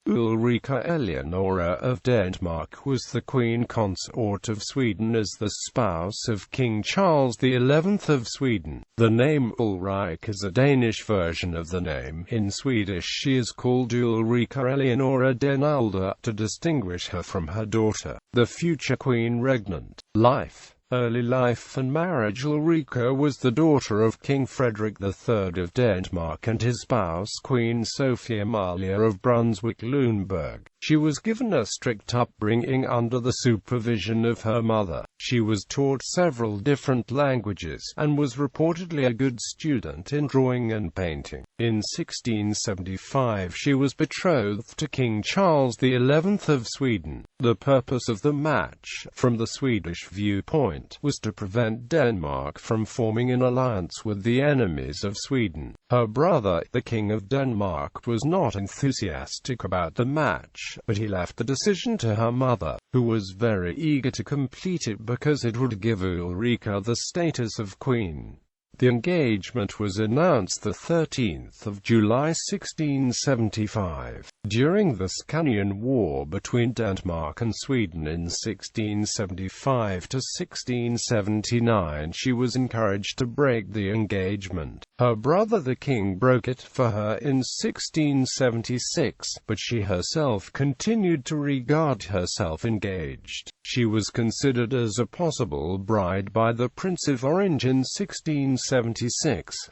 Ulrika Eleonora of Denmark was the queen consort of Sweden as the spouse of King Charles XI of Sweden. The name Ulrike is a Danish version of the name. In Swedish she is called Ulrika Eleonora of Denmark to distinguish her from her daughter, the future queen regnant. Early life and marriage. Ulrika was the daughter of King Frederick III of Denmark and his spouse Queen Sophie Amalia of Brunswick-Luneburg. She was given a strict upbringing under the supervision of her mother. She was taught several different languages, and was reportedly a good student in drawing and painting. In 1675 she was betrothed to King Charles XI of Sweden. The purpose of the match, from the Swedish viewpoint, was to prevent Denmark from forming an alliance with the enemies of Sweden. Her brother, the King of Denmark, was not enthusiastic about the match, but he left the decision to her mother, who was very eager to complete it because it would give Ulrika the status of queen. The engagement was announced the 13th of July 1675. During the Scanian War between Denmark and Sweden in 1675 to 1679, she was encouraged to break the engagement. Her brother the king broke it for her in 1676, but she herself continued to regard herself engaged. She was considered as a possible bride by the Prince of Orange in 1676,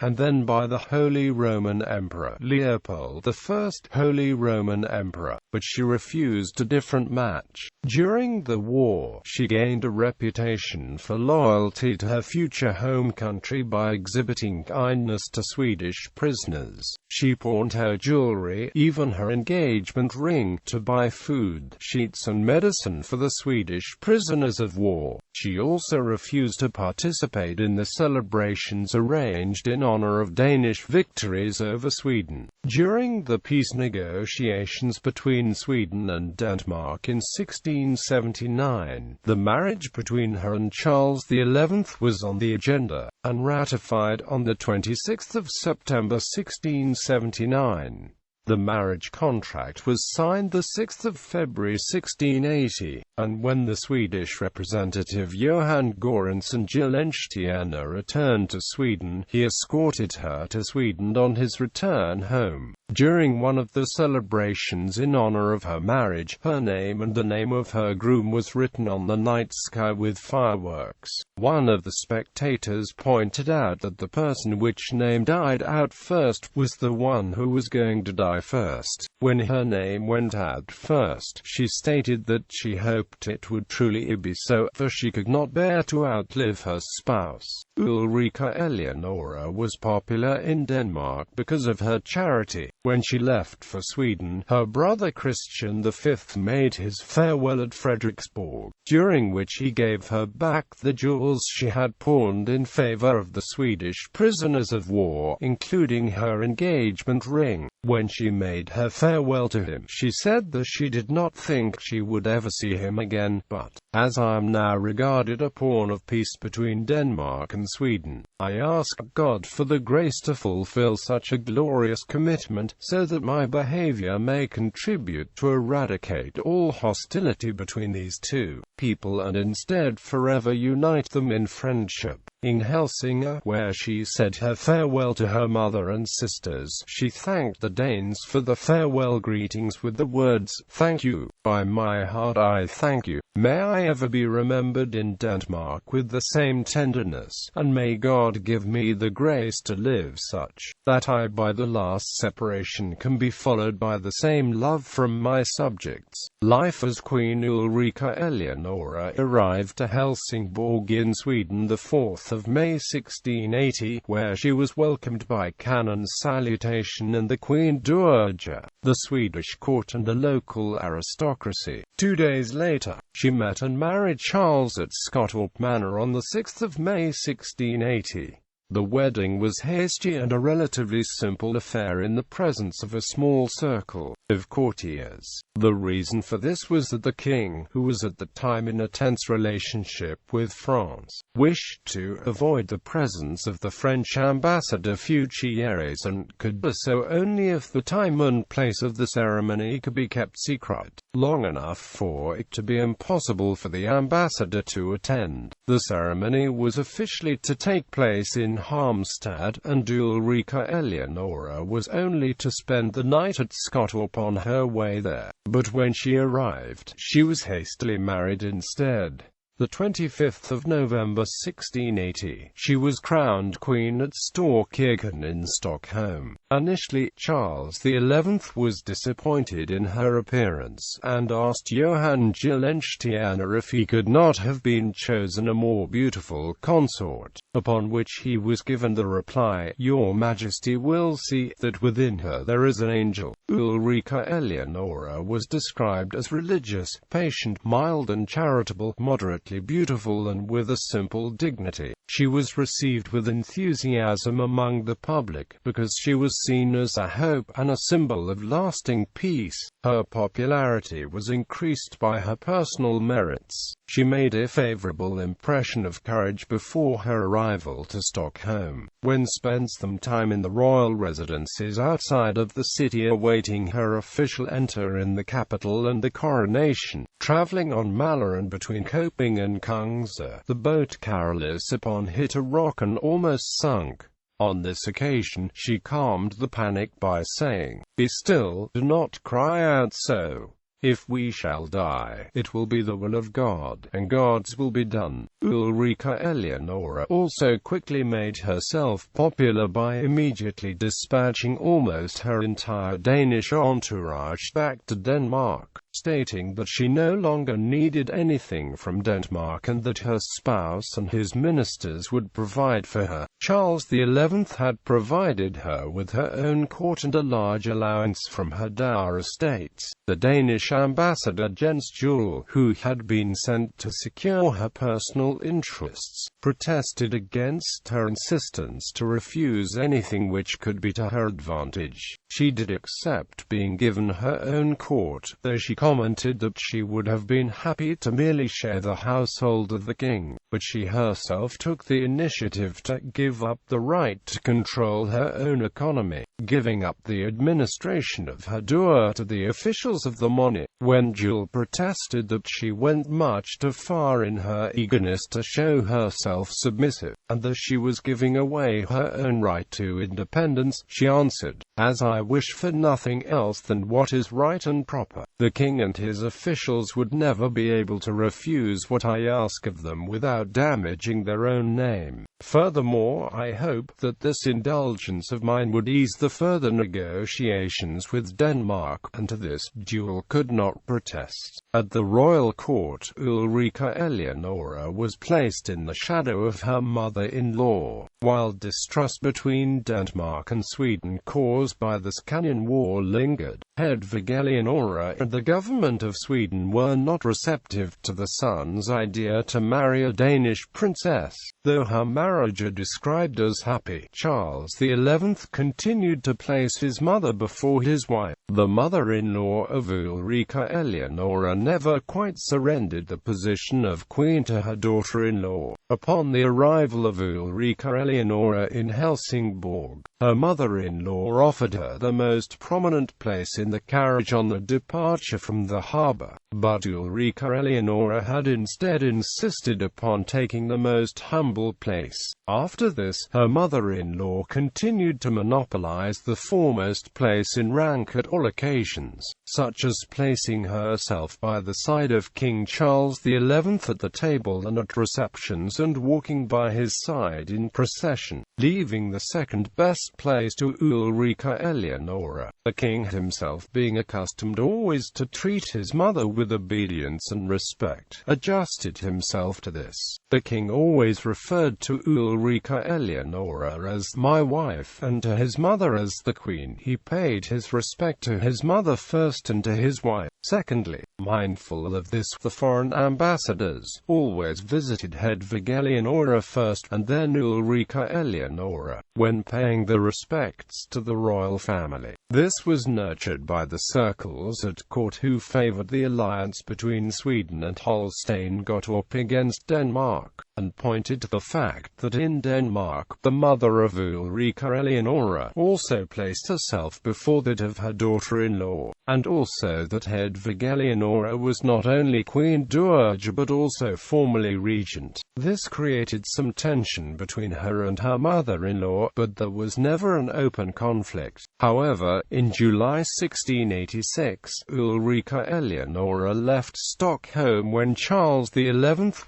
and then by the Holy Roman Emperor Leopold I, Holy Roman Emperor, but she refused a different match. During the war, she gained a reputation for loyalty to her future home country by exhibiting kindness to Swedish prisoners. She pawned her jewelry, even her engagement ring, to buy food, sheets and medicine for the Swedish prisoners of war. She also refused to participate in the celebrations arranged in honor of Danish victories over Sweden. During the peace negotiations between Sweden and Denmark in 1679, the marriage between her and Charles XI was on the agenda, and ratified on the 26th of September 1679. The marriage contract was signed the 6th of February 1680, and when the Swedish representative Johan Göransson Gyllenstierna returned to Sweden, he escorted her to Sweden on his return home. During one of the celebrations in honor of her marriage, her name and the name of her groom was written on the night sky with fireworks. One of the spectators pointed out that the person which name died out first was the one who was going to die first. When her name went out first, she stated that she hoped it would truly be so, for she could not bear to outlive her spouse. Ulrika Eleonora was popular in Denmark because of her charity. When she left for Sweden, her brother Christian V made his farewell at Frederiksborg, during which he gave her back the jewels she had pawned in favor of the Swedish prisoners of war, including her engagement ring. When she made her farewell to him, she said that she did not think she would ever see him again, but, as I am now regarded a pawn of peace between Denmark and Sweden, I ask God for the grace to fulfill such a glorious commitment, so that my behavior may contribute to eradicate all hostility between these two people and instead forever unite them in friendship. In Helsingør, where she said her farewell to her mother and sisters, she thanked the Danes for the farewell greetings with the words, "Thank you. By my heart I thank you. May I ever be remembered in Denmark with the same tenderness, and may God give me the grace to live such, that I by the last separation can be followed by the same love from my subjects." Life as Queen Ulrika Eleonora arrived to Helsingborg in Sweden the 4th of May 1680, where she was welcomed by cannon salutation and the Queen Dowager, the Swedish court and the local aristocracy. 2 days later, she met and married Charles at Skottorp Manor on the 6th of May 1680. The wedding was hasty and a relatively simple affair in the presence of a small circle. of courtiers. The reason for this was that the king, who was at the time in a tense relationship with France, wished to avoid the presence of the French ambassador Fuchieres, and could do so only if the time and place of the ceremony could be kept secret long enough for it to be impossible for the ambassador to attend. The ceremony was officially to take place in Halmstad, and Ulrika Eleonora was only to spend the night at Skottorp on her way there. But when she arrived, she was hastily married instead. The 25th of November 1680, she was crowned queen at Storkyrkan in Stockholm. Initially, Charles XI was disappointed in her appearance, and asked Johann Gyllenstierna if he could not have been chosen a more beautiful consort, upon which he was given the reply, "Your Majesty will see that within her there is an angel." Ulrika Eleonora was described as religious, patient, mild and charitable, moderately beautiful and with a simple dignity. She was received with enthusiasm among the public, because she was seen as a hope and a symbol of lasting peace. Her popularity was increased by her personal merits. She made a favorable impression of courage before her arrival to Stockholm, when spent some time in the royal residences outside of the city awaiting her official enter in the capital and the coronation. Traveling on Mälaren between Köping and Kungsa, the boat careless upon hit a rock and almost sunk. On this occasion, she calmed the panic by saying, "Be still, do not cry out so. If we shall die, it will be the will of God, and God's will be done." Ulrika Eleonora also quickly made herself popular by immediately dispatching almost her entire Danish entourage back to Denmark, stating that she no longer needed anything from Denmark and that her spouse and his ministers would provide for her. Charles XI had provided her with her own court and a large allowance from her dower estates. The Danish ambassador Jens Juel, who had been sent to secure her personal interests, protested against her insistence to refuse anything which could be to her advantage. She did accept being given her own court, though she commented that she would have been happy to merely share the household of the king, but she herself took the initiative to give up the right to control her own economy, giving up the administration of her dower to the officials of the monarchy. When Juel protested that she went much too far in her eagerness to show herself submissive, and that she was giving away her own right to independence, she answered, "As I wish for nothing else than what is right and proper, the king and his officials would never be able to refuse what I ask of them without damaging their own name. Furthermore, I hope that this indulgence of mine would ease the further negotiations with Denmark," and to this, Juel could not protest. At the royal court, Ulrika Eleonora was placed in the shadow of her mother-in-law. While distrust between Denmark and Sweden caused by the Scanian War lingered, Hedvig Eleonora and the government of Sweden were not receptive to the son's idea to marry a Danish princess. Though her marriage is described as happy, Charles XI continued to place his mother before his wife. The mother-in-law of Ulrika Eleonora never quite surrendered the position of queen to her daughter-in-law. Upon the arrival of Ulrika Eleonora in Helsingborg, her mother-in-law offered her the most prominent place in the carriage on the departure from the harbour, but Ulrika Eleonora had instead insisted upon taking the most humble place. After this, her mother-in-law continued to monopolize the foremost place in rank at all occasions, such as placing herself by the side of King Charles XI at the table and at receptions, and walking by his side in procession, leaving the second-best place to Ulrika Eleonora. The king himself, being accustomed always to treat his mother with obedience and respect, adjusted himself to this. The king always referred to Ulrika Eleonora as "my wife," and to his mother as the queen. He paid his respect to his mother first and to his wife. Secondly, mindful of this, the foreign ambassadors always visited Hedvig Eleonora first, and then Ulrika Eleonora, when paying their respects to the royal family. This was nurtured by the circles at court who favoured the alliance between Sweden and Holstein-Gottorp against Denmark, and pointed to the fact that in Denmark, the mother of Ulrika Eleonora also placed herself before that of her daughter-in-law, and also that Hedvig Eleonora was not only Queen Dowager but also formerly regent. This created some tension between her and her mother-in-law, but there was never an open conflict. However, in July 1686, Ulrika Eleonora left Stockholm when Charles XI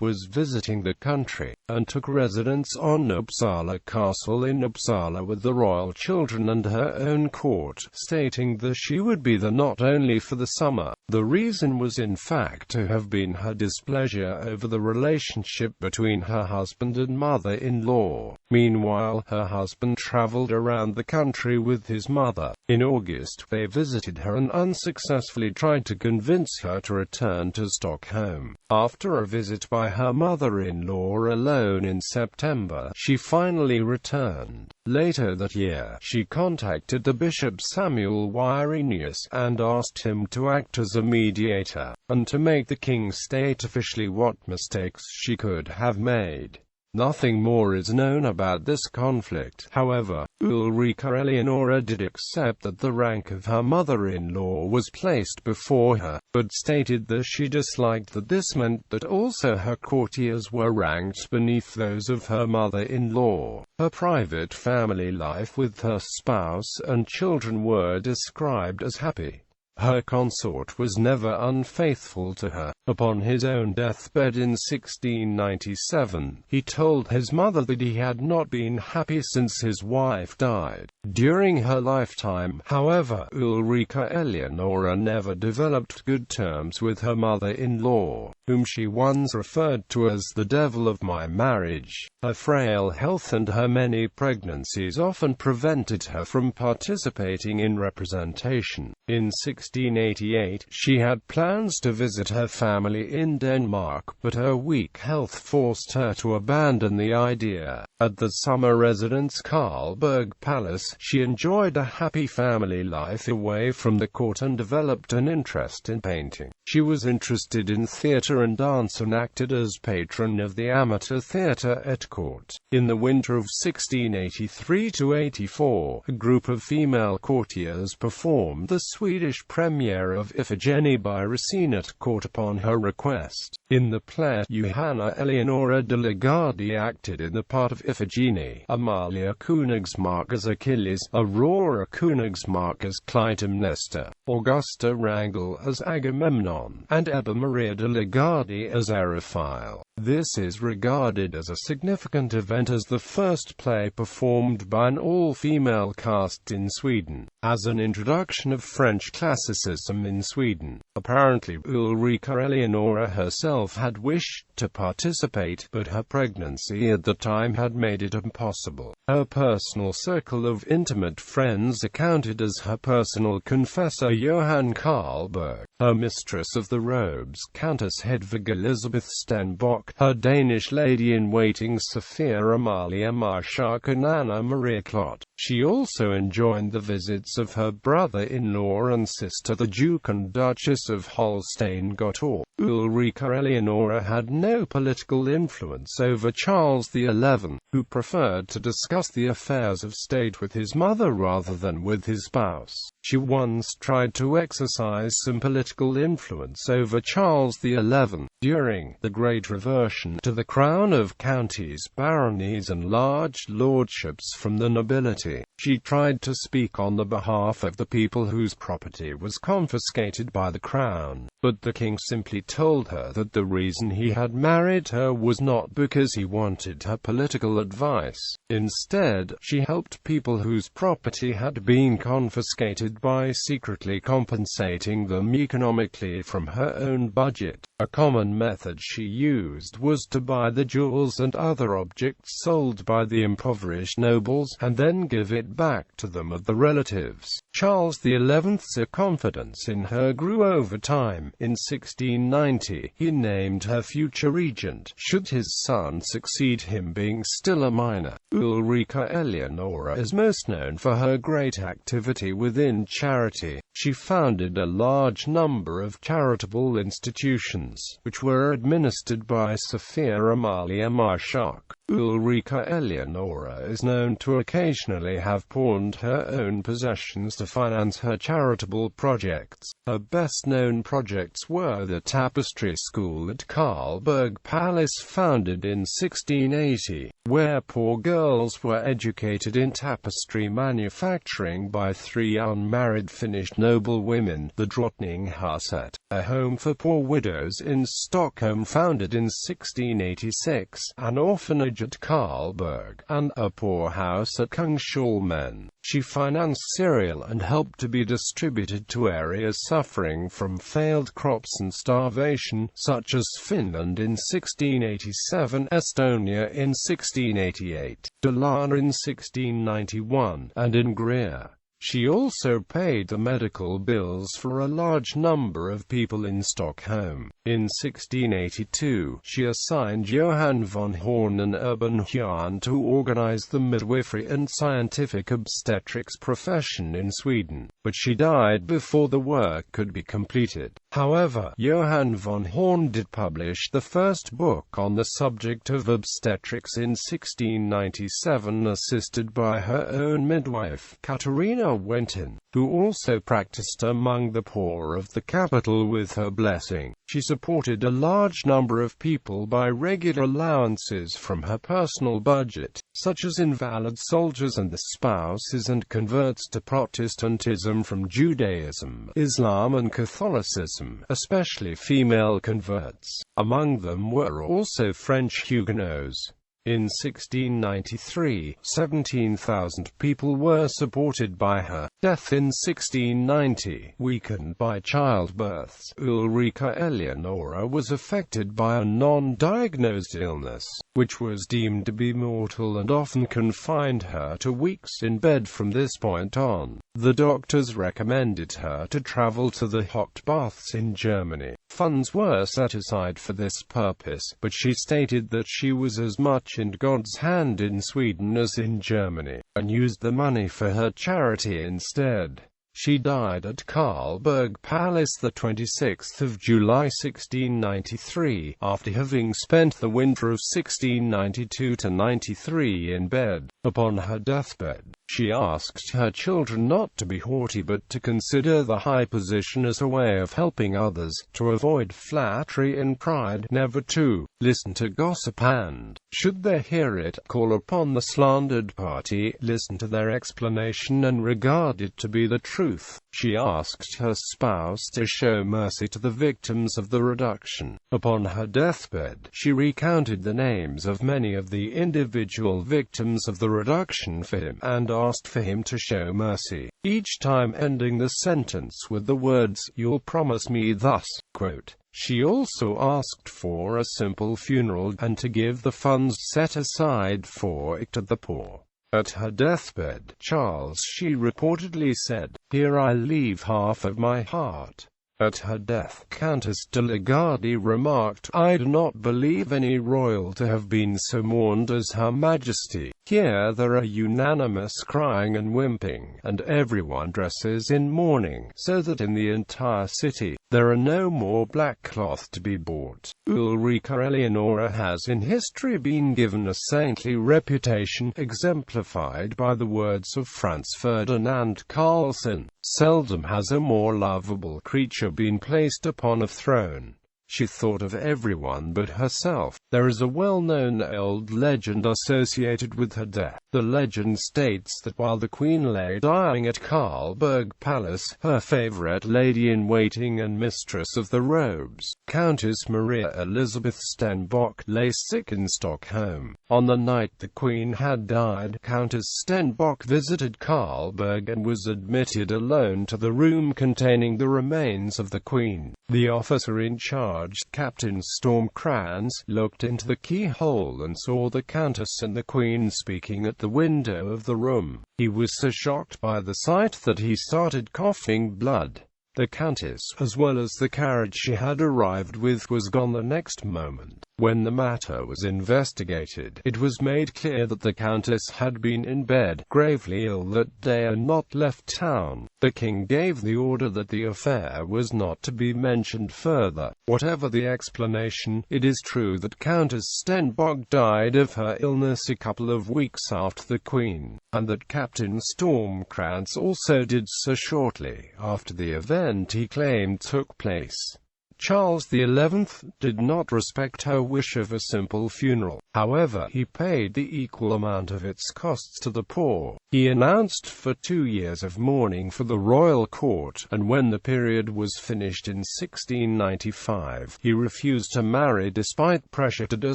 was visiting the country, and took residence on Uppsala Castle in Uppsala with the royal children and her own court, stating that she would be there not only for the summer. The reason was in fact to have been her displeasure over the relationship between her husband and mother-in-law. Meanwhile, her husband travelled around the country with his mother. In August, they visited her and unsuccessfully tried to convince her to return to Stockholm. After a visit by her mother-in-law alone in September, she finally returned. Later that year, she contacted the bishop Samuel Wyrenius and asked him to act as a mediator, and to make the king state officially what mistakes she could have made. Nothing more is known about this conflict. However, Ulrika Eleonora did accept that the rank of her mother-in-law was placed before her, but stated that she disliked that this meant that also her courtiers were ranked beneath those of her mother-in-law. Her private family life with her spouse and children were described as happy. Her consort was never unfaithful to her. Upon his own deathbed in 1697, he told his mother that he had not been happy since his wife died. During her lifetime, however, Ulrika Eleonora never developed good terms with her mother-in-law, whom she once referred to as the devil of my marriage. Her frail health and her many pregnancies often prevented her from participating in representation. In 1688, she had plans to visit her family in Denmark, but her weak health forced her to abandon the idea. At the summer residence Karlberg Palace, she enjoyed a happy family life away from the court and developed an interest in painting. She was interested in theatre and dance and acted as patron of the amateur theatre at court. In the winter of 1683–84, a group of female courtiers performed the Swedish premiere of Iphigenie by Racine at court upon her request. In the play, Johanna Eleonora de Lagarde acted in the part of Iphigenie, Amalia Königsmark as Achilles, Aurora Königsmark as Clytemnestra, Augusta Wrangel as Agamemnon, and Ebba Maria de Lagarde as Eriphyle. This is regarded as a significant event as the first play performed by an all-female cast in Sweden, as an introduction of French classicism in Sweden. Apparently, Ulrika Eleonora herself had wished to participate, but her pregnancy at the time had made it impossible. Her personal circle of intimate friends accounted as her personal confessor Johan Karlberg, her mistress of the robes Countess Hedvig Elizabeth Stenbock, her Danish lady-in-waiting Sophia Amalia Marschak and Anna Maria Klott. She also enjoyed the visits of her brother-in-law and sister the Duke and Duchess of Holstein-Gottorp. Ulrika Eleonora had no political influence over Charles XI, who preferred to discuss the affairs of state with his mother rather than with his spouse. She once tried to exercise some political influence over Charles XI during the Great Reversion to the crown of counties, baronies and large lordships from the nobility. She tried to speak on the behalf of the people whose property was confiscated by the crown, but the king simply told her that the reason he had married her was not because he wanted her political advice. Instead, she helped people whose property had been confiscated by secretly compensating them economically from her own budget. A common method she used was to buy the jewels and other objects sold by the impoverished nobles, and then give it back to them of the relatives. Charles XI's confidence in her grew over time. In 1690, he named her future regent, should his son succeed him being still a minor. Ulrika Eleonora is most known for her great activity within charity. She founded a large number of charitable institutions, which were administered by Sophia Amalia Marschak. Ulrika Eleonora is known to occasionally have pawned her own possessions to finance her charitable projects. Her best-known projects were the Tapestry School at Karlberg Palace, founded in 1680, where poor girls were educated in tapestry manufacturing by 3 unmarried Finnish noblewomen, the Drottninghuset, a home for poor widows in Stockholm founded in 1686, an orphanage at Karlberg, and a poorhouse at Kungsholmen. She financed cereal and helped to be distributed to areas suffering from failed crops and starvation, such as Finland in 1687, Estonia in 1688, Dalarna in 1691, and in Greer. She also paid the medical bills for a large number of people in Stockholm. In 1682, she assigned Johann von Horn and Urban Hahn to organize the midwifery and scientific obstetrics profession in Sweden, but she died before the work could be completed. However, Johann von Horn did publish the first book on the subject of obstetrics in 1697, assisted by her own midwife, Katarina Wentin, who also practiced among the poor of the capital with her blessing. She supported a large number of people by regular allowances from her personal budget, such as invalid soldiers and the spouses and converts to Protestantism from Judaism, Islam and Catholicism, especially female converts. Among them were also French Huguenots. In 1693, 17,000 people were supported by her. Death in 1690, weakened by childbirths. Ulrika Eleonora was affected by a non-diagnosed illness, which was deemed to be mortal and often confined her to weeks in bed from this point on. The doctors recommended her to travel to the hot baths in Germany. Funds were set aside for this purpose, but she stated that she was as much in God's hand in Sweden as in Germany, and used the money for her charity instead. She died at Karlberg Palace the 26th of July 1693, after having spent the winter of 1692–93 in bed. Upon her deathbed, she asked her children not to be haughty but to consider the high position as a way of helping others, to avoid flattery and pride, never to listen to gossip and, should they hear it, call upon the slandered party, listen to their explanation and regard it to be the truth. She asked her spouse to show mercy to the victims of the reduction. Upon her deathbed, she recounted the names of many of the individual victims of the reduction for him, and asked for him to show mercy, each time ending the sentence with the words, "You'll promise me thus." Quote. She also asked for a simple funeral, and to give the funds set aside for it to the poor. At her deathbed, she reportedly said, "Here I leave half of my heart." At her death, Countess de Lagarde remarked, "I do not believe any royal to have been so mourned as Her Majesty. Here there are unanimous crying and whimpering, and everyone dresses in mourning, so that in the entire city, there are no more black cloth to be bought." Ulrika Eleonora has in history been given a saintly reputation, exemplified by the words of Franz Ferdinand Carlson, "Seldom has a more lovable creature been placed upon a throne. She thought of everyone but herself." There is a well-known old legend associated with her death. The legend states that while the Queen lay dying at Karlberg Palace, her favorite lady-in-waiting and mistress of the robes, Countess Maria Elizabeth Stenbock, lay sick in Stockholm. On the night the Queen had died, Countess Stenbock visited Karlberg and was admitted alone to the room containing the remains of the Queen. The officer in charge, Captain Stormkrans, looked into the keyhole and saw the Countess and the Queen speaking at the window of the room. He was so shocked by the sight that he started coughing blood. The Countess, as well as the carriage she had arrived with, was gone the next moment. When the matter was investigated, it was made clear that the Countess had been in bed, gravely ill that day and not left town. The king gave the order that the affair was not to be mentioned further. Whatever the explanation, it is true that Countess Stenbock died of her illness a couple of weeks after the Queen, and that Captain Stormkrans also did so shortly after the event he claimed took place. Charles XI did not respect her wish of a simple funeral. However, he paid the equal amount of its costs to the poor. He announced for 2 years of mourning for the royal court, and when the period was finished in 1695, he refused to marry despite pressure to do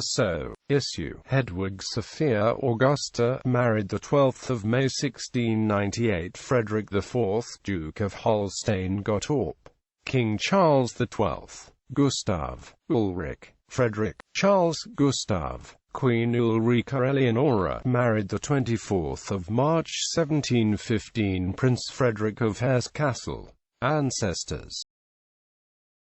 so. Issue: Hedwig Sophia Augusta married the 12th of May 1698 Frederick IV, Duke of Holstein-Gottorp. King Charles XII, Gustav, Ulrike, Frederick, Charles, Gustav. Queen Ulrika Eleonora married the 24th of March 1715 Prince Frederick of Hesse-Kassel. Ancestors.